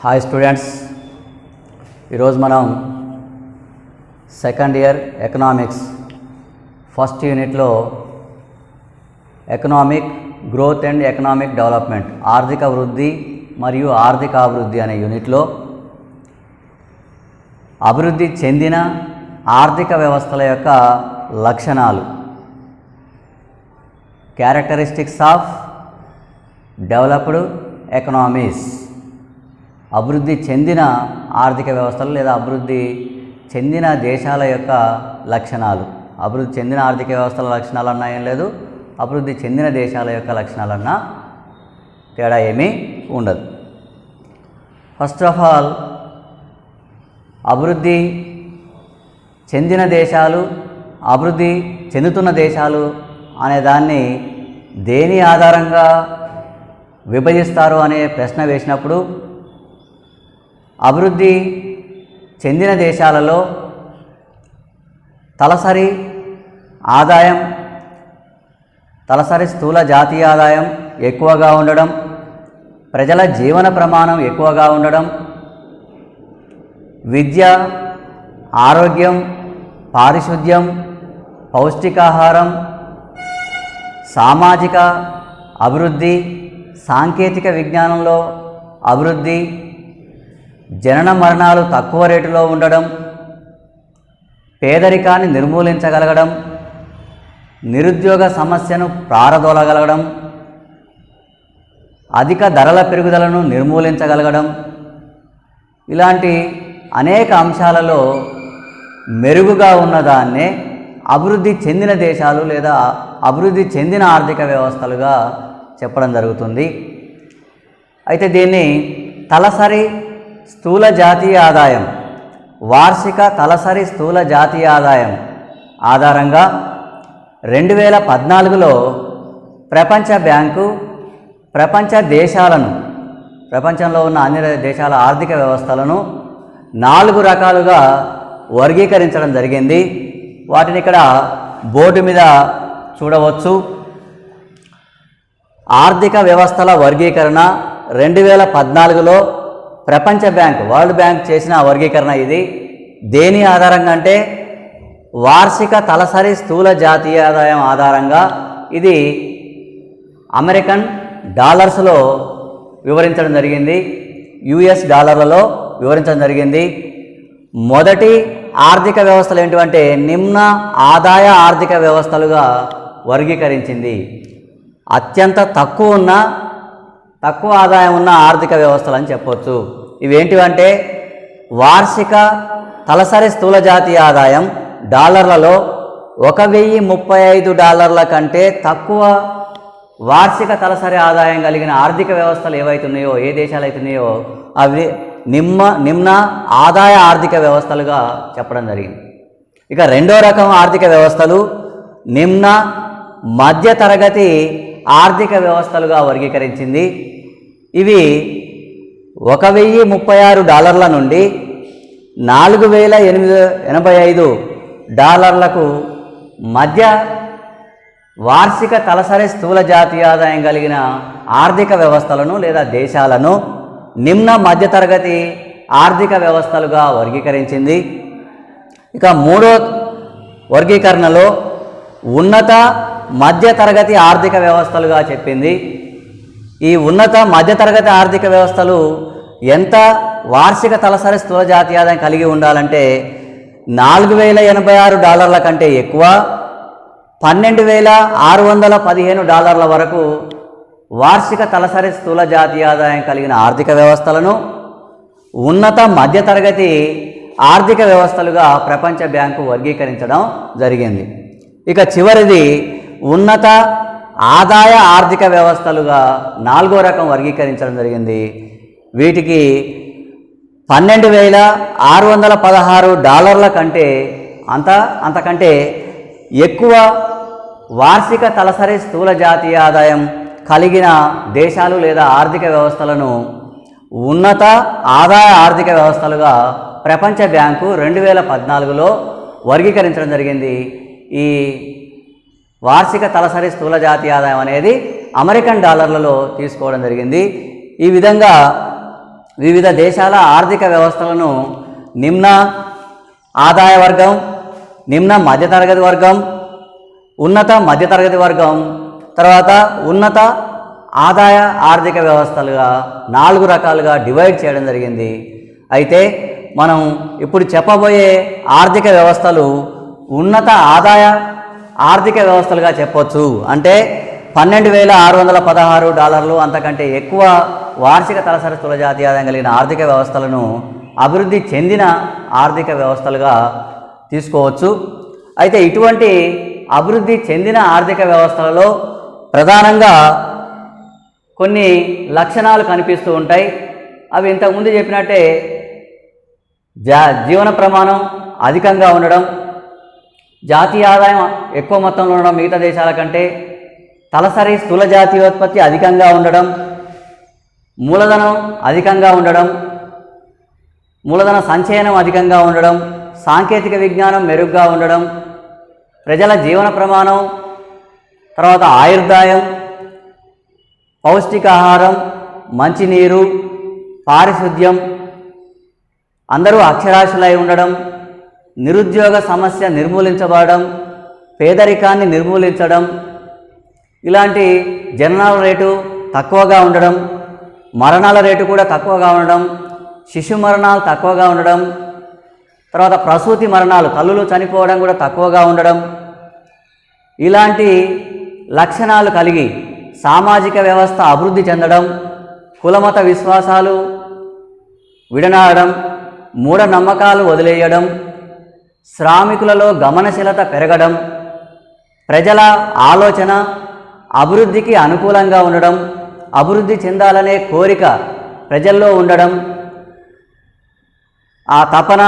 Hi students, ఈరోజు మనం second year economics first యూనిట్లో economic growth and economic development, ఆర్థిక వృద్ధి మరియు ఆర్థిక అభివృద్ధి అనే యూనిట్లో అభివృద్ధి చెందిన ఆర్థిక వ్యవస్థల యొక్క లక్షణాలు, క్యారెక్టరిస్టిక్స్ ఆఫ్ డెవలప్డ్ ఎకనామీస్, అభివృద్ధి చెందిన ఆర్థిక వ్యవస్థలు లేదా అభివృద్ధి చెందిన దేశాల యొక్క లక్షణాలు. అభివృద్ధి చెందిన ఆర్థిక వ్యవస్థల లక్షణాలు అన్నా ఏం లేదు, అభివృద్ధి చెందిన దేశాల యొక్క లక్షణాలన్నా తేడా ఏమీ ఉండదు. ఫస్ట్ ఆఫ్ ఆల్, అభివృద్ధి చెందిన దేశాలు, అభివృద్ధి చెందుతున్న దేశాలు అనే దాన్ని దేని ఆధారంగా విభజిస్తారు అనే ప్రశ్న వేసినప్పుడు, అభివృద్ధి చెందిన దేశాలలో తలసరి ఆదాయం, తలసరి స్థూల జాతీయ ఆదాయం ఎక్కువగా ఉండడం, ప్రజల జీవన ప్రమాణం ఎక్కువగా ఉండడం, విద్య, ఆరోగ్యం, పారిశుద్ధ్యం, పౌష్టికాహారం, సామాజిక అభివృద్ధి, సాంకేతిక విజ్ఞానంలో అభివృద్ధి, జనన మరణాలు తక్కువ రేటులో ఉండడం, పేదరికాన్ని నిర్మూలించగలగడం, నిరుద్యోగ సమస్యను పారదోలగలగడం, అధిక ధరల పెరుగుదలను నిర్మూలించగలగడం, ఇలాంటి అనేక అంశాలలో మెరుగుగా ఉన్నదాన్నే అభివృద్ధి చెందిన దేశాలు లేదా అభివృద్ధి చెందిన ఆర్థిక వ్యవస్థలుగా చెప్పడం జరుగుతుంది. అయితే దీన్ని తలసరి స్థూల జాతీయ ఆదాయం, వార్షిక తలసరి స్థూల జాతీయ ఆదాయం ఆధారంగా 2014లో ప్రపంచ బ్యాంకు ప్రపంచ దేశాలను, ప్రపంచంలో ఉన్న అన్ని దేశాల ఆర్థిక వ్యవస్థలను 4 రకాలుగా వర్గీకరించడం జరిగింది. వాటిని ఇక్కడ బోర్డు మీద చూడవచ్చు. ఆర్థిక వ్యవస్థల వర్గీకరణ 2014లో ప్రపంచ బ్యాంక్, వరల్డ్ బ్యాంక్ చేసిన వర్గీకరణ ఇది. దేని ఆధారంగా అంటే వార్షిక తలసరి స్థూల జాతీయ ఆదాయం ఆధారంగా ఇది అమెరికన్ డాలర్స్లో వివరించడం జరిగింది, యుఎస్ డాలర్లలో వివరించడం జరిగింది. మొదటి ఆర్థిక వ్యవస్థలు ఏంటంటే నిమ్న ఆదాయ ఆర్థిక వ్యవస్థలుగా వర్గీకరించింది. అత్యంత తక్కువ ఆదాయం ఉన్న ఆర్థిక వ్యవస్థలు అని చెప్పవచ్చు. ఇవేంటివంటే వార్షిక తలసరి స్థూల జాతీయ ఆదాయం డాలర్లలో $1,035 కంటే తక్కువ వార్షిక తలసరి ఆదాయం కలిగిన ఆర్థిక వ్యవస్థలు ఏవైతున్నాయో, ఏ దేశాలు అవుతున్నాయో అవి నిమ్న ఆదాయ ఆర్థిక వ్యవస్థలుగా చెప్పడం జరిగింది. ఇక రెండో రకం ఆర్థిక వ్యవస్థలు నిమ్న మధ్య తరగతి ఆర్థిక వ్యవస్థలుగా వర్గీకరించింది. ఇవి $1,036 నుండి $4,885 మధ్య వార్షిక తలసరి స్థూల జాతీయ ఆదాయం కలిగిన ఆర్థిక వ్యవస్థలను లేదా దేశాలను నిమ్న మధ్యతరగతి ఆర్థిక వ్యవస్థలుగా వర్గీకరించింది. ఇక మూడో వర్గీకరణలో ఉన్నత మధ్యతరగతి ఆర్థిక వ్యవస్థలుగా చెప్పింది. ఈ ఉన్నత మధ్యతరగతి ఆర్థిక వ్యవస్థలు ఎంత వార్షిక తలసరి స్థూల జాతీయ ఆదాయం కలిగి ఉండాలంటే $4,086 కంటే ఎక్కువ, $12,615 వరకు వార్షిక తలసరి స్థూల జాతీయ ఆదాయం కలిగిన ఆర్థిక వ్యవస్థలను ఉన్నత మధ్యతరగతి ఆర్థిక వ్యవస్థలుగా ప్రపంచ బ్యాంకు వర్గీకరించడం జరిగింది. ఇక చివరిది ఉన్నత ఆదాయ ఆర్థిక వ్యవస్థలుగా 4వ రకం వర్గీకరించడం జరిగింది. వీటికి $12,616 కంటే అంతకంటే ఎక్కువ వార్షిక తలసరి స్థూల జాతీయ ఆదాయం కలిగిన దేశాలు లేదా ఆర్థిక వ్యవస్థలను ఉన్నత ఆదాయ ఆర్థిక వ్యవస్థలుగా ప్రపంచ బ్యాంకు 2014లో వర్గీకరించడం జరిగింది. ఈ వార్షిక తలసరి స్థూల జాతీయ ఆదాయం అనేది అమెరికన్ డాలర్లలో తీసుకోవడం జరిగింది. ఈ విధంగా వివిధ దేశాల ఆర్థిక వ్యవస్థలను నిమ్న ఆదాయ వర్గం, నిమ్న మధ్యతరగతి వర్గం, ఉన్నత మధ్యతరగతి వర్గం, తర్వాత ఉన్నత ఆదాయ ఆర్థిక వ్యవస్థలుగా 4 రకాలుగా డివైడ్ చేయడం జరిగింది. అయితే మనం ఇప్పుడు చెప్పబోయే ఆర్థిక వ్యవస్థలు ఉన్నత ఆదాయ ఆర్థిక వ్యవస్థలుగా చెప్పొచ్చు. అంటే $12,616 అంతకంటే ఎక్కువ వార్షిక తలసరి స్థూల జాతీయ ఆదాయం కలిగిన ఆర్థిక వ్యవస్థలను అభివృద్ధి చెందిన ఆర్థిక వ్యవస్థలుగా తీసుకోవచ్చు. అయితే ఇటువంటి అభివృద్ధి చెందిన ఆర్థిక వ్యవస్థలలో ప్రధానంగా కొన్ని లక్షణాలు కనిపిస్తూ ఉంటాయి. అవి ఇంతకుముందు చెప్పినట్టే జీవన ప్రమాణం అధికంగా ఉండడం, జాతీయ ఆదాయం ఎక్కువ మొత్తంలో ఉండడం మిగతా దేశాల కంటే, తలసరి స్థూల జాతీయోత్పత్తి అధికంగా ఉండడం, మూలధనం అధికంగా ఉండడం, మూలధన సంచయనం అధికంగా ఉండడం, సాంకేతిక విజ్ఞానం మెరుగ్గా ఉండడం, ప్రజల జీవన ప్రమాణం, తర్వాత ఆయుర్దాయం, పౌష్టికాహారం, మంచినీరు, పారిశుద్ధ్యం, అందరూ అక్షరాస్యులై ఉండడం, నిరుద్యోగ సమస్య నిర్మూలించబడడం, పేదరికాన్ని నిర్మూలించడం, ఇలాంటి జననాల రేటు తక్కువగా ఉండడం, మరణాల రేటు కూడా తక్కువగా ఉండడం, శిశు మరణాలు తక్కువగా ఉండడం, తర్వాత ప్రసూతి మరణాలు తల్లులు చనిపోవడం కూడా తక్కువగా ఉండడం, ఇలాంటి లక్షణాలు కలిగి సామాజిక వ్యవస్థ అభివృద్ధి చెందడం, కులమత విశ్వాసాలు విడనాడడం, మూఢనమ్మకాలు వదిలేయడం, శ్రామికులలో గమనశీలత పెరగడం, ప్రజల ఆలోచన అభివృద్ధికి అనుకూలంగా ఉండడం, అభివృద్ధి చెందాలనే కోరిక ప్రజల్లో ఉండడం, ఆ తపన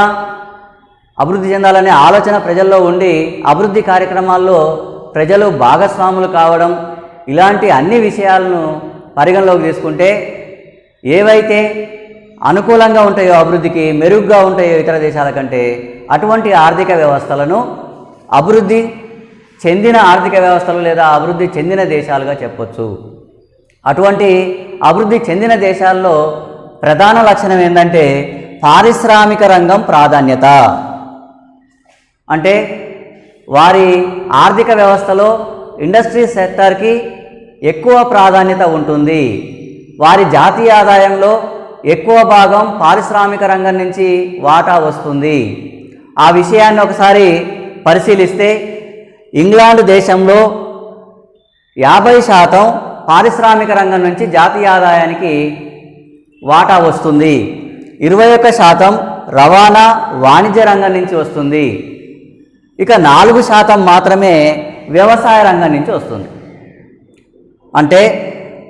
అభివృద్ధి చెందాలనే ఆలోచన ప్రజల్లో ఉండి అభివృద్ధి కార్యక్రమాల్లో ప్రజలు భాగస్వాములు కావడం, ఇలాంటి అన్ని విషయాలను పరిగణలోకి తీసుకుంటే ఏవైతే అనుకూలంగా ఉంటాయో అభివృద్ధికి, మెరుగ్గా ఉంటాయో ఇతర దేశాల కంటే, అటువంటి ఆర్థిక వ్యవస్థలను అభివృద్ధి చెందిన ఆర్థిక వ్యవస్థలు లేదా అభివృద్ధి చెందిన దేశాలుగా చెప్పొచ్చు. అటువంటి అభివృద్ధి చెందిన దేశాల్లో ప్రధాన లక్షణం ఏంటంటే పారిశ్రామిక రంగం ప్రాధాన్యత. అంటే వారి ఆర్థిక వ్యవస్థలో ఇండస్ట్రీ సెక్టార్కి ఎక్కువ ప్రాధాన్యత ఉంటుంది. వారి జాతీయ ఆదాయంలో ఎక్కువ భాగం పారిశ్రామిక రంగం నుంచి వాటా వస్తుంది. ఆ విషయాన్ని ఒకసారి పరిశీలిస్తే ఇంగ్లాండ్ దేశంలో 50% పారిశ్రామిక రంగం నుంచి జాతీయ ఆదాయానికి వాటా వస్తుంది. 21% రవాణా వాణిజ్య రంగం నుంచి వస్తుంది. ఇక 4% మాత్రమే వ్యవసాయ రంగం నుంచి వస్తుంది. అంటే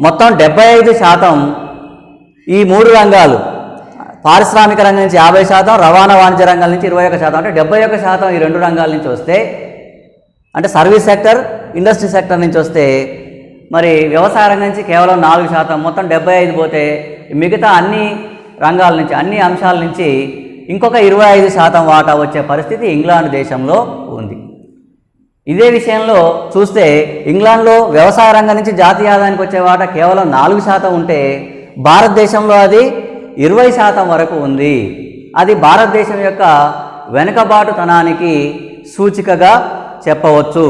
మొత్తం 75% ఈ 3 రంగాలు, పారిశ్రామిక రంగం నుంచి 50%, రవాణా వాణిజ్య రంగాల నుంచి 21%, అంటే 71% ఈ 2 రంగాల నుంచి వస్తే, అంటే సర్వీస్ సెక్టర్, ఇండస్ట్రీ సెక్టర్ నుంచి వస్తే, మరి వ్యవసాయ రంగం నుంచి కేవలం 4%, మొత్తం 75 పోతే మిగతా అన్ని రంగాల నుంచి, అన్ని అంశాల నుంచి ఇంకొక 25% వాటా వచ్చే పరిస్థితి ఇంగ్లాండ్ దేశంలో ఉంది. ఇదే విషయంలో చూస్తే ఇంగ్లాండ్లో వ్యవసాయ రంగం నుంచి జాతీయ ఆదాయానికి వచ్చే వాటా కేవలం 4% ఉంటే భారతదేశంలో అది 20% వరకు ఉంది. అది భారతదేశం యొక్క వెనుకబాటుతనానికి సూచికగా చెప్పవచ్చు.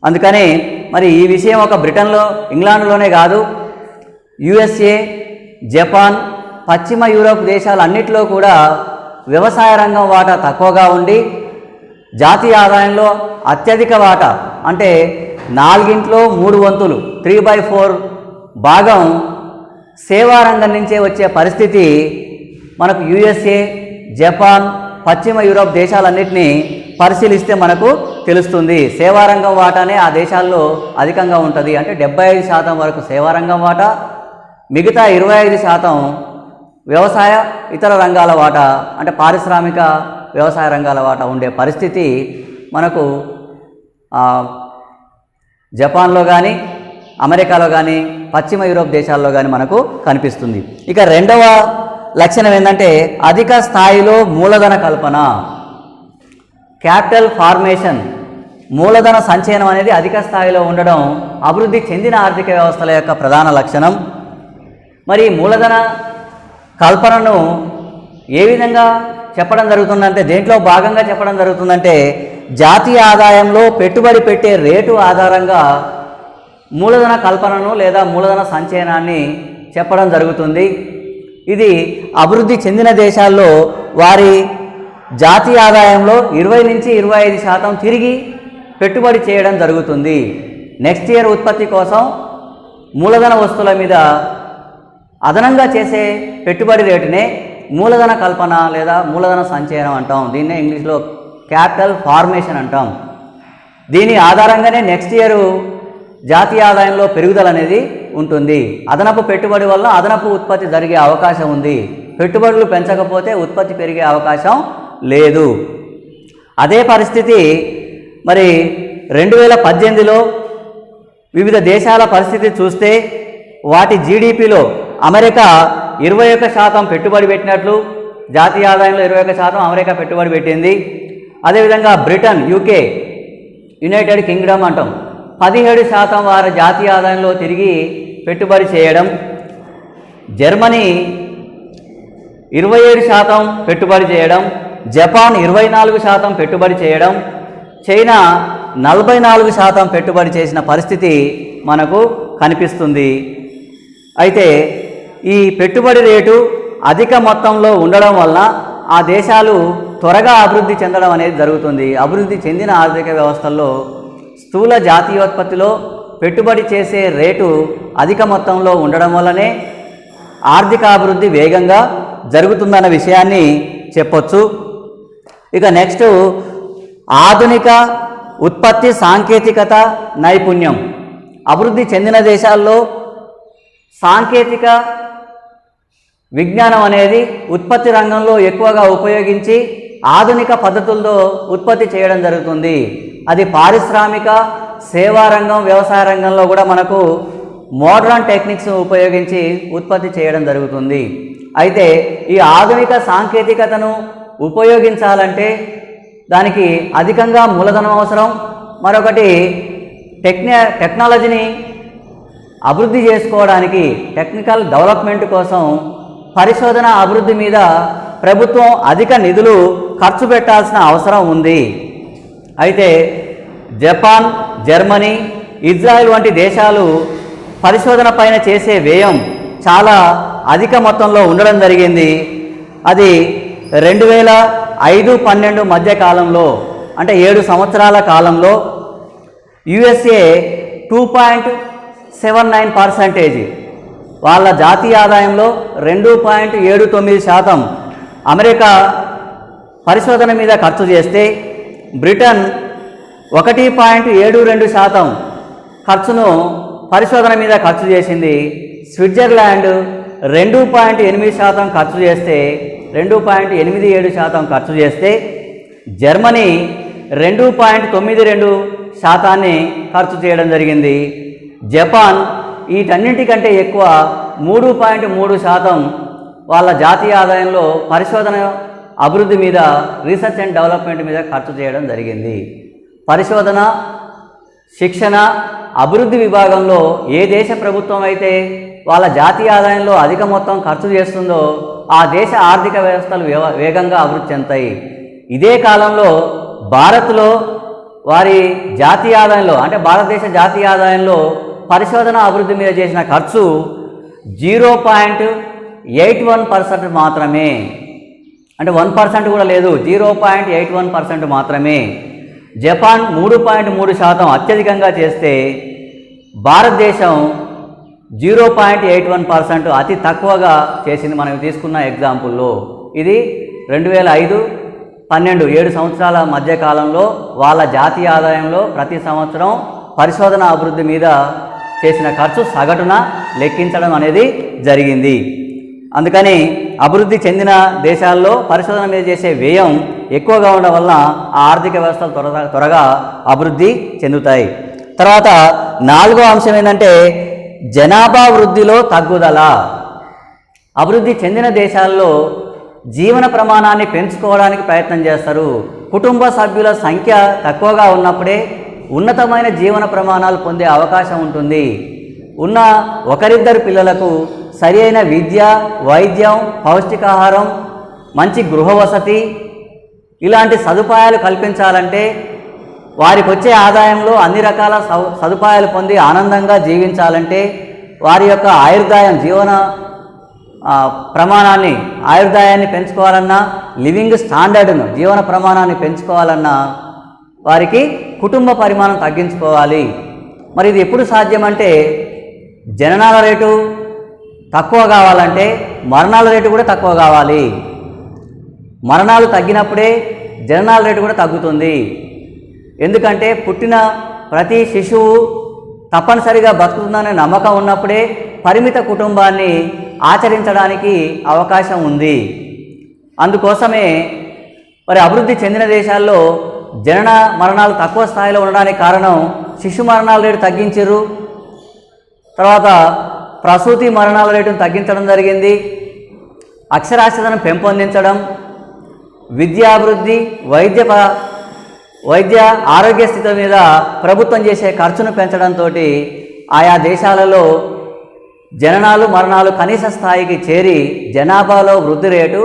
అందుకని మరి ఈ విషయం ఒక బ్రిటన్లో, ఇంగ్లాండ్లోనే కాదు, యుఎస్ఏ, జపాన్, పశ్చిమ యూరోప్ దేశాలన్నిటిలో కూడా వ్యవసాయ రంగం వాటా తక్కువగా ఉండి జాతీయ ఆదాయంలో అత్యధిక వాటా, అంటే 4/3 3/4 భాగం సేవా రంగం నుంచే వచ్చే పరిస్థితి మనకు యుఎస్ఏ, జపాన్, పశ్చిమ యూరోప్ దేశాలన్నింటినీ పరిశీలిస్తే మనకు తెలుస్తుంది. సేవారంగం వాటానే ఆ దేశాల్లో అధికంగా ఉంటుంది. అంటే 75% వరకు సేవారంగం వాటా, మిగతా 25% వ్యవసాయ ఇతర రంగాల వాటా, అంటే పారిశ్రామిక వ్యవసాయ రంగాల వాటా ఉండే పరిస్థితి మనకు జపాన్లో కానీ, అమెరికాలో కానీ, పశ్చిమ యూరోప్ దేశాల్లో కానీ మనకు కనిపిస్తుంది. ఇక రెండవ లక్షణం ఏంటంటే అధిక స్థాయిలో మూలధన కల్పన, క్యాపిటల్ ఫార్మేషన్, మూలధన సంచయనం అనేది అధిక స్థాయిలో ఉండడం అభివృద్ధి చెందిన ఆర్థిక వ్యవస్థల యొక్క ప్రధాన లక్షణం. మరి మూలధన కల్పనను ఏ విధంగా చెప్పడం జరుగుతుందంటే, దేంట్లో భాగంగా చెప్పడం జరుగుతుందంటే, జాతీయ ఆదాయంలో పెట్టుబడి పెట్టే రేటు ఆధారంగా మూలధన కల్పనను లేదా మూలధన సంచయనాన్ని చెప్పడం జరుగుతుంది. ఇది అభివృద్ధి చెందిన దేశాల్లో వారి జాతీయ ఆదాయంలో 20 నుంచి 25% తిరిగి పెట్టుబడి చేయడం జరుగుతుంది. నెక్స్ట్ ఇయర్ ఉత్పత్తి కోసం మూలధన వస్తువుల మీద అదనంగా చేసే పెట్టుబడి రేటునే మూలధన కల్పన లేదా మూలధన సంచయనం అంటాం. దీన్నే ఇంగ్లీష్లో క్యాపిటల్ ఫార్మేషన్ అంటాం. దీని ఆధారంగానే నెక్స్ట్ ఇయర్ జాతీయ ఆదాయంలో పెరుగుదల అనేది ఉంటుంది. అదనపు పెట్టుబడి వల్ల అదనపు ఉత్పత్తి జరిగే అవకాశం ఉంది. పెట్టుబడులు పెంచకపోతే ఉత్పత్తి పెరిగే అవకాశం లేదు. అదే పరిస్థితి మరి 2018లో వివిధ దేశాల పరిస్థితి చూస్తే వాటి జీడిపిలో అమెరికా 21% పెట్టుబడి పెట్టినట్లు, జాతీయ ఆదాయంలో 21% అమెరికా పెట్టుబడి పెట్టింది. అదేవిధంగా బ్రిటన్, యూకే, యునైటెడ్ కింగ్డమ్ అంటాం, 17% వారి జాతీయ ఆదాయంలో తిరిగి పెట్టుబడి చేయడం. జర్మనీ 27% పెట్టుబడి చేయడం. జపాన్ 24% పెట్టుబడి చేయడం. చైనా 44% పెట్టుబడి చేసిన పరిస్థితి మనకు కనిపిస్తుంది. అయితే ఈ పెట్టుబడి రేటు అధిక మొత్తంలో ఉండడం వలన ఆ దేశాలు త్వరగా అభివృద్ధి చెందడం అనేది జరుగుతుంది. అభివృద్ధి చెందిన ఆర్థిక వ్యవస్థల్లో స్థూల జాతీయోత్పత్తిలో పెట్టుబడి చేసే రేటు అధిక మొత్తంలో ఉండడం వల్లనే ఆర్థిక అభివృద్ధి వేగంగా జరుగుతుందన్న విషయాన్ని చెప్పొచ్చు. ఇక నెక్స్ట్ ఆధునిక ఉత్పత్తి సాంకేతికత నైపుణ్యం. అభివృద్ధి చెందిన దేశాల్లో సాంకేతిక విజ్ఞానం అనేది ఉత్పత్తి రంగంలో ఎక్కువగా ఉపయోగించి ఆధునిక పద్ధతుల్లో ఉత్పత్తి చేయడం జరుగుతుంది. అది పారిశ్రామిక, సేవా రంగం, వ్యవసాయ రంగంలో కూడా మనకు మోడర్న్ టెక్నిక్స్ ఉపయోగించి ఉత్పత్తి చేయడం జరుగుతుంది. అయితే ఈ ఆధునిక సాంకేతికతను ఉపయోగించాలంటే దానికి అధికంగా మూలధనం అవసరం. మరొకటి టెక్నాలజీని అభివృద్ధి చేసుకోవడానికి, టెక్నికల్ డెవలప్మెంట్ కోసం పరిశోధన అభివృద్ధి మీద ప్రభుత్వం అధిక నిధులు ఖర్చు పెట్టాల్సిన అవసరం ఉంది. అయితే జపాన్, జర్మనీ, ఇజ్రాయెల్ వంటి దేశాలు పరిశోధన పైన చేసే వ్యయం చాలా అధిక మొత్తంలో ఉండడం జరిగింది. అది 2005-12 మధ్య కాలంలో, అంటే 7 సంవత్సరాల కాలంలో యుఎస్ఏ 2.79%, వాళ్ళ జాతీయ ఆదాయంలో 2.79% అమెరికా పరిశోధన మీద ఖర్చు చేస్తే, బ్రిటన్ 1.72% ఖర్చును పరిశోధన మీద ఖర్చు చేసింది. స్విట్జర్లాండ్ 2.8% ఖర్చు చేస్తే 2.87% ఖర్చు చేస్తే జర్మనీ 2.92% ఖర్చు చేయడం జరిగింది. జపాన్ వీటన్నింటికంటే ఎక్కువ 3.3% వాళ్ళ జాతీయ ఆదాయంలో పరిశోధన అభివృద్ధి మీద, రీసెర్చ్ అండ్ డెవలప్మెంట్ మీద ఖర్చు చేయడం జరిగింది. పరిశోధన, శిక్షణ, అభివృద్ధి విభాగంలో ఏ దేశ ప్రభుత్వం అయితే వాళ్ళ జాతీయ ఆదాయంలో అధిక మొత్తం ఖర్చు చేస్తుందో ఆ దేశ ఆర్థిక వ్యవస్థలు వేగంగా అభివృద్ధి చెందుతాయి. ఇదే కాలంలో భారత్లో వారి జాతీయ ఆదాయంలో, అంటే భారతదేశ జాతీయ ఆదాయంలో పరిశోధన అభివృద్ధి మీద చేసిన ఖర్చు 0.81% మాత్రమే, అంటే 1% కూడా లేదు, 0.81% మాత్రమే. జపాన్ 3.3% అత్యధికంగా చేస్తే భారతదేశం 0.81% అతి తక్కువగా చేసింది మనం తీసుకున్న ఎగ్జాంపుల్లో. ఇది 2005-12 7 సంవత్సరాల మధ్య కాలంలో వాళ్ళ జాతీయ ఆదాయంలో ప్రతి సంవత్సరం పరిశోధన అభివృద్ధి మీద చేసిన ఖర్చు సగటున లెక్కించడం అనేది జరిగింది. అందుకని అభివృద్ధి చెందిన దేశాల్లో పరిశోధన మీద చేసే వ్యయం ఎక్కువగా ఉండడం వల్ల ఆ ఆర్థిక వ్యవస్థలు త్వరగా అభివృద్ధి చెందుతాయి. తర్వాత 4వ అంశం ఏంటంటే జనాభా వృద్ధిలో తగ్గుదల. అభివృద్ధి చెందిన దేశాల్లో జీవన ప్రమాణాన్ని పెంచుకోవడానికి ప్రయత్నం చేస్తారు. కుటుంబ సభ్యుల సంఖ్య తక్కువగా ఉన్నప్పుడే ఉన్నతమైన జీవన ప్రమాణాలు పొందే అవకాశం ఉంటుంది. ఉన్న ఒకరిద్దరు పిల్లలకు సరి అయిన విద్య, వైద్యం, పౌష్టికాహారం, మంచి గృహ వసతి ఇలాంటి సదుపాయాలు కల్పించాలంటే వారికి వచ్చే ఆదాయంలో అన్ని రకాల సదుపాయాలు పొంది ఆనందంగా జీవించాలంటే వారి యొక్క ఆయుర్దాయం, జీవన ప్రమాణాన్ని, ఆయుర్దాయాన్ని పెంచుకోవాలన్నా, లివింగ్ స్టాండర్డ్ను, జీవన ప్రమాణాన్ని పెంచుకోవాలన్నా వారికి కుటుంబ పరిమాణం తగ్గించుకోవాలి. మరి ఇది ఎప్పుడు సాధ్యమంటే జననాల రేటు తక్కువ కావాలంటే మరణాల రేటు కూడా తక్కువ కావాలి. మరణాలు తగ్గినప్పుడే జననాల రేటు కూడా తగ్గుతుంది. ఎందుకంటే పుట్టిన ప్రతి శిశువు తప్పనిసరిగా బతుకుతుందనే నమ్మకం ఉన్నప్పుడే పరిమిత కుటుంబాన్ని ఆచరించడానికి అవకాశం ఉంది. అందుకోసమే మరి అభివృద్ధి చెందిన దేశాల్లో జనన మరణాలు తక్కువ స్థాయిలో ఉండడానికి కారణం శిశు మరణాల రేటు తగ్గించారు, తర్వాత ప్రసూతి మరణాల రేటును తగ్గించడం జరిగింది, అక్షరాస్యతను పెంపొందించడం, విద్యాభివృద్ధి, వైద్య ఆరోగ్య స్థితి మీద ప్రభుత్వం చేసే ఖర్చును పెంచడంతో ఆయా దేశాలలో జననాలు మరణాలు కనీస స్థాయికి చేరి జనాభాలో వృద్ధి రేటు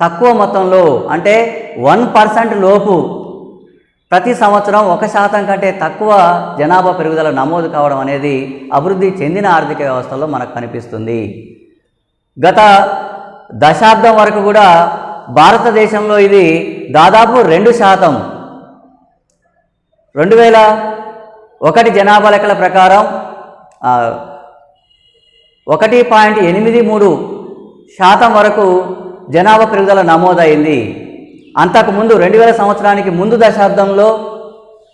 తక్కువ మొత్తంలో అంటే 1% లోపు ప్రతి సంవత్సరం 1% కంటే తక్కువ జనాభా పెరుగుదల నమోదు కావడం అనేది అభివృద్ధి చెందిన ఆర్థిక వ్యవస్థలో మనకు కనిపిస్తుంది. గత దశాబ్దం వరకు కూడా భారతదేశంలో ఇది దాదాపు 2%. 2001 జనాభా లెక్కల ప్రకారం 1.83% వరకు జనాభా పెరుగుదల నమోదైంది. అంతకుముందు 2000 సంవత్సరానికి ముందు దశాబ్దంలో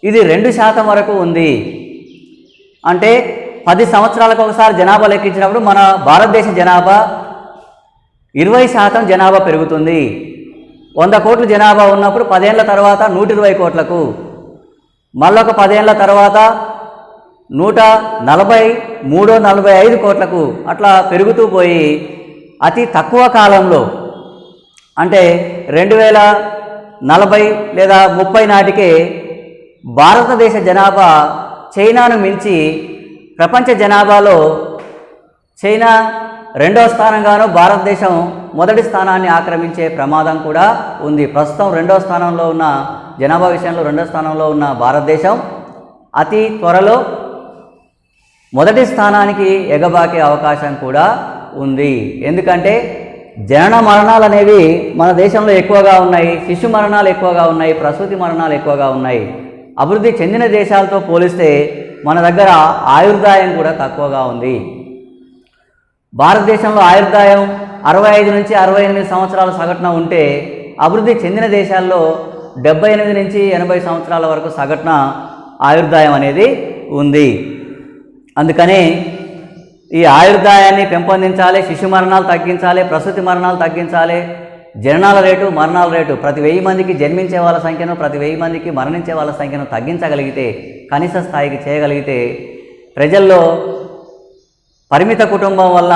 ఇది 2% వరకు ఉంది. అంటే 10 సంవత్సరాలకు ఒకసారి జనాభా లెక్కించినప్పుడు మన భారతదేశ జనాభా 20% జనాభా పెరుగుతుంది. 100 కోట్ల జనాభా ఉన్నప్పుడు 10 ఏళ్ల తర్వాత 120 కోట్లకు, మళ్ళొక 10 ఏళ్ల తర్వాత 143-145 కోట్లకు అట్లా పెరుగుతూ పోయి అతి తక్కువ కాలంలో అంటే 2040 లేదా 30 నాటికే భారతదేశ జనాభా చైనాను మించి ప్రపంచ జనాభాలో చైనా 2వ స్థానంగాను భారతదేశం మొదటి స్థానాన్ని ఆక్రమించే ప్రమాదం కూడా ఉంది. ప్రస్తుతం 2వ స్థానంలో ఉన్న జనాభా విషయంలో 2వ స్థానంలో ఉన్న భారతదేశం అతి త్వరలో మొదటి స్థానానికి ఎగబాకే అవకాశం కూడా ఉంది. ఎందుకంటే జనన మరణాలు అనేవి మన దేశంలో ఎక్కువగా ఉన్నాయి, శిశు మరణాలు ఎక్కువగా ఉన్నాయి, ప్రసూతి మరణాలు ఎక్కువగా ఉన్నాయి. అభివృద్ధి చెందిన దేశాలతో పోలిస్తే మన దగ్గర ఆయుర్దాయం కూడా తక్కువగా ఉంది. భారతదేశంలో ఆయుర్దాయం 65 నుంచి 68 సంవత్సరాల సగటున ఉంటే అభివృద్ధి చెందిన దేశాల్లో 78 నుంచి 80 సంవత్సరాల వరకు సగటున ఆయుర్దాయం అనేది ఉంది. అందుకని ఈ ఆయుర్దాయాన్ని పెంపొందించాలి, శిశు మరణాలు తగ్గించాలి, ప్రసూతి మరణాలు తగ్గించాలి, జననాల రేటు మరణాల రేటు ప్రతి 1000 మందికి జన్మించే వాళ్ళ సంఖ్యను ప్రతి 1000 మందికి మరణించే వాళ్ళ సంఖ్యను తగ్గించగలిగితే, కనీస స్థాయికి చేయగలిగితే ప్రజల్లో పరిమిత కుటుంబం వల్ల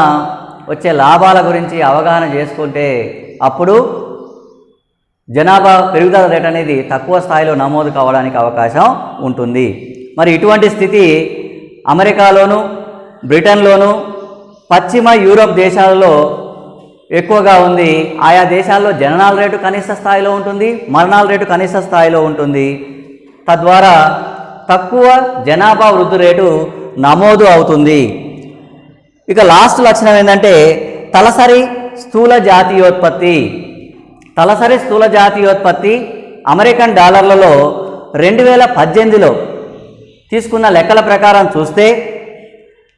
వచ్చే లాభాల గురించి అవగాహన చేసుకుంటే అప్పుడు జనాభా పెరుగుదల రేటు అనేది తక్కువ స్థాయిలో నమోదు కావడానికి అవకాశం ఉంటుంది. మరి ఇటువంటి స్థితి అమెరికాలోను, బ్రిటన్లోను, పశ్చిమ యూరోప్ దేశాలలో ఎక్కువగా ఉంది. ఆయా దేశాల్లో జననాల రేటు కనీస స్థాయిలో ఉంటుంది, మరణాల రేటు కనీస స్థాయిలో ఉంటుంది. తద్వారా తక్కువ జనాభా వృద్ధి రేటు నమోదు అవుతుంది. ఇక లాస్ట్ లక్షణం ఏంటంటే తలసరి స్థూల జాతీయోత్పత్తి. తలసరి స్థూల జాతీయోత్పత్తి అమెరికన్ డాలర్లలో 2018లో తీసుకున్న లెక్కల ప్రకారం చూస్తే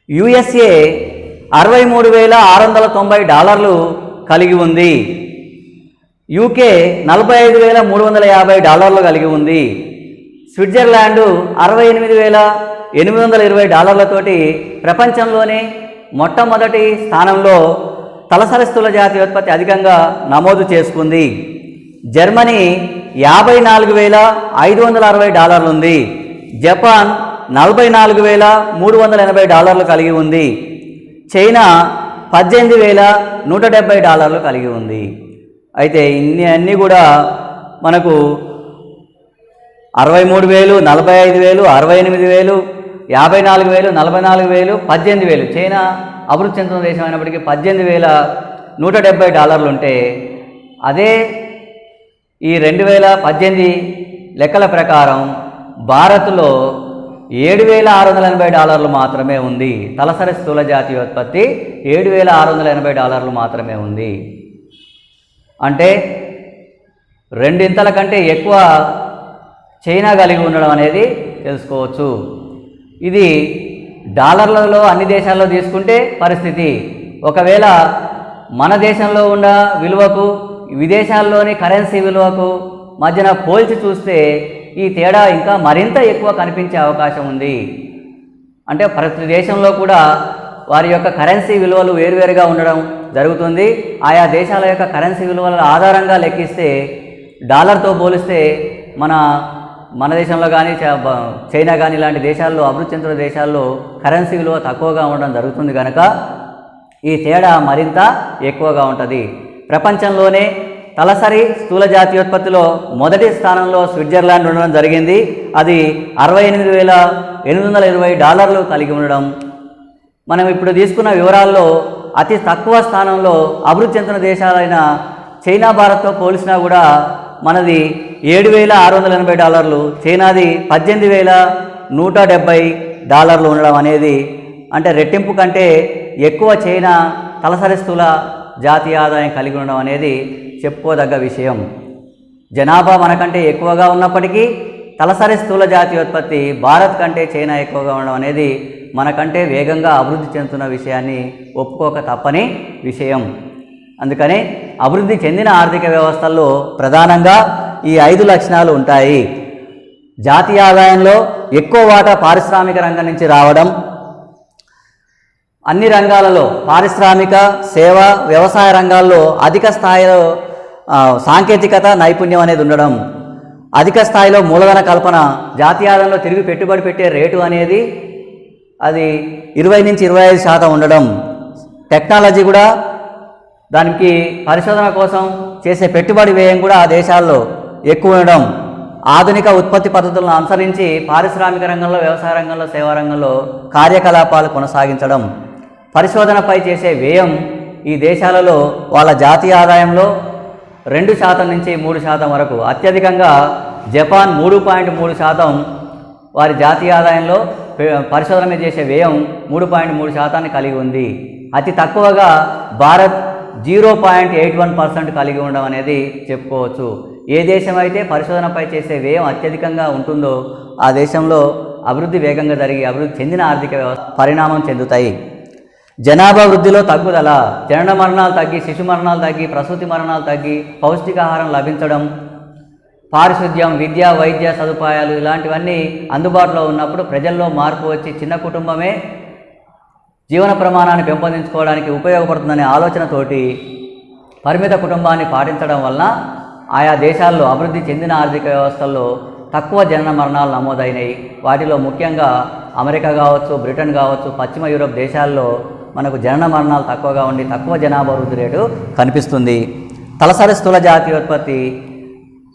యుఎస్ఏ $63,690 కలిగి ఉంది, యూకే $45,350 కలిగి ఉంది, స్విట్జర్లాండ్ $68,820 తోటి ప్రపంచంలోనే మొట్టమొదటి స్థానంలో తలసరి స్థూల జాతీయోత్పత్తి అధికంగా నమోదు చేసుకుంది. జర్మనీ $54,560 ఉంది, జపాన్ $44,380 కలిగి ఉంది, చైనా $18,170 కలిగి ఉంది. అయితే అన్నీ కూడా మనకు 63,000, 45,000, 68,000, 54,000, 44,000, 18,000. చైనా అభివృద్ధి చెందుతున్న దేశం అయినప్పటికీ $18,170 ఉంటే, అదే ఈ 2018 లెక్కల ప్రకారం భారత్లో $7,680 మాత్రమే ఉంది. తలసరి స్థూల జాతీయోత్పత్తి $7,680 మాత్రమే ఉంది. అంటే రెండింతల కంటే ఎక్కువ చైనా కలిగి ఉండడం అనేది తెలుసుకోవచ్చు. ఇది డాలర్లలో అన్ని దేశాల్లో తీసుకుంటే పరిస్థితి. ఒకవేళ మన దేశంలో ఉన్న విలువకు విదేశాల్లోని కరెన్సీ విలువకు మధ్యన పోల్చి చూస్తే ఈ తేడా ఇంకా మరింత ఎక్కువ కనిపించే అవకాశం ఉంది. అంటే ప్రతి దేశంలో కూడా వారి యొక్క కరెన్సీ విలువలు వేరువేరుగా ఉండడం జరుగుతుంది. ఆయా దేశాల యొక్క కరెన్సీ విలువల ఆధారంగా లెక్కిస్తే డాలర్తో పోలిస్తే మన దేశంలో కానీ చైనా కానీ ఇలాంటి దేశాల్లో, అభివృద్ధి చెందుతున్న దేశాల్లో కరెన్సీ విలువ తక్కువగా ఉండడం జరుగుతుంది కనుక ఈ తేడా మరింత ఎక్కువగా ఉంటుంది. ప్రపంచంలోనే తలసరి స్థూల జాతీయోత్పత్తిలో మొదటి స్థానంలో స్విట్జర్లాండ్ ఉండడం జరిగింది. అది $68,820 కలిగి ఉండడం. మనం ఇప్పుడు తీసుకున్న వివరాల్లో అతి తక్కువ స్థానంలో అభివృద్ధి చెందుతున్న దేశాలైన చైనా, భారత్తో పోల్చినా కూడా మనది $7,680, చైనాది $18,170 ఉండడం అనేది, అంటే రెట్టింపు కంటే ఎక్కువ చైనా తలసరి స్థూల జాతీయ ఆదాయం కలిగి ఉండడం అనేది చెప్పుకోదగ్గ విషయం. జనాభా మనకంటే ఎక్కువగా ఉన్నప్పటికీ తలసరి స్థూల జాతీయోత్పత్తి భారత్ కంటే చైనా ఎక్కువగా ఉండడం అనేది మనకంటే వేగంగా అభివృద్ధి చెందుతున్న విషయాన్ని ఒప్పుకోక తప్పని విషయం. అందుకని అభివృద్ధి చెందిన ఆర్థిక వ్యవస్థల్లో ప్రధానంగా ఈ 5 లక్షణాలు ఉంటాయి. జాతీయ ఆదాయంలో ఎక్కువ వాటా పారిశ్రామిక రంగం నుంచి రావడం, అన్ని రంగాలలో పారిశ్రామిక, సేవ, వ్యవసాయ రంగాల్లో అధిక స్థాయిలో సాంకేతికత, నైపుణ్యం అనేది ఉండడం, అధిక స్థాయిలో మూలధన కల్పన, జాతీయ ఆదాయంలో తిరిగి పెట్టుబడి పెట్టే రేటు అనేది అది 20-25% ఉండడం, టెక్నాలజీ కూడా దానికి పరిశోధన కోసం చేసే పెట్టుబడి వ్యయం కూడా ఆ దేశాల్లో ఎక్కువ ఉండడం, ఆధునిక ఉత్పత్తి పద్ధతులను అనుసరించి పారిశ్రామిక రంగంలో, వ్యవసాయ రంగంలో, సేవా రంగంలో కార్యకలాపాలు కొనసాగించడం, పరిశోధనపై చేసే వ్యయం ఈ దేశాలలో వాళ్ళ జాతీయ ఆదాయంలో 2% నుంచి 3% వరకు, అత్యధికంగా జపాన్ 3.3% వారి జాతీయ ఆదాయంలో పరిశోధన మీద చేసే వ్యయం 3.3% కలిగి ఉంది. అతి తక్కువగా భారత్ 0.81% కలిగి ఉండడం అనేది చెప్పుకోవచ్చు. ఏ దేశం అయితే పరిశోధనపై చేసే వ్యయం అత్యధికంగా ఉంటుందో ఆ దేశంలో అభివృద్ధి వేగంగా జరిగి అభివృద్ధి చెందిన ఆర్థిక వ్యవస్థ పరిణామం చెందుతాయి. జనాభా వృద్ధిలో తగ్గుదల, జనన మరణాలు తగ్గి, శిశు మరణాలు తగ్గి, ప్రసూతి మరణాలు తగ్గి, పౌష్టికాహారం లభించడం, పారిశుద్ధ్యం, విద్య, వైద్య సదుపాయాలు ఇలాంటివన్నీ అందుబాటులో ఉన్నప్పుడు ప్రజల్లో మార్పు వచ్చి చిన్న కుటుంబమే జీవన ప్రమాణాన్ని పెంపొందించుకోవడానికి ఉపయోగపడుతుందనే ఆలోచనతోటి పరిమిత కుటుంబాన్ని పాటించడం వలన ఆయా దేశాల్లో అభివృద్ధి చెందిన ఆర్థిక వ్యవస్థల్లో తక్కువ జనన మరణాలు నమోదైనవి. వాటిలో ముఖ్యంగా అమెరికా కావచ్చు, బ్రిటన్ కావచ్చు, పశ్చిమ యూరోప్ దేశాల్లో మనకు జనన మరణాలు తక్కువగా ఉండి తక్కువ జనాభా వృద్ధి రేటు కనిపిస్తుంది. తలసరి స్థూల జాతీయోత్పత్తి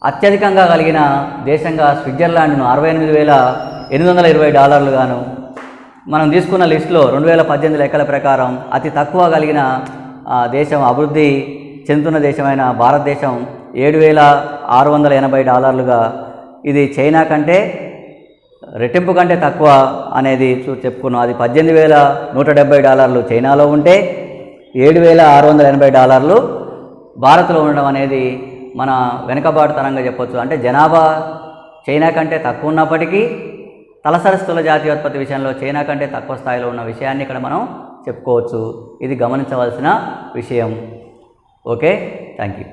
అత్యధికంగా కలిగిన దేశంగా స్విట్జర్లాండ్ను $68,820 గాను, మనం తీసుకున్న లిస్టులో 2018 లెక్కల ప్రకారం అతి తక్కువ కలిగిన దేశం, అభివృద్ధి చెందుతున్న దేశమైన భారతదేశం $7,680గా, ఇది చైనా కంటే రెట్టింపు కంటే తక్కువ అనేది చెప్పుకున్నాం. అది $18,170 చైనాలో ఉంటే $7,680 భారత్లో ఉండడం అనేది మన వెనుకబాటుతనంగా చెప్పొచ్చు. అంటే జనాభా చైనా కంటే తక్కువ ఉన్నప్పటికీ తలసరి స్థూల జాతీయోత్పత్తి విషయంలో చైనా కంటే తక్కువ స్థాయిలో ఉన్న విషయాన్ని ఇక్కడ మనం చెప్పుకోవచ్చు. ఇది గమనించవలసిన విషయం. Okay, thank you.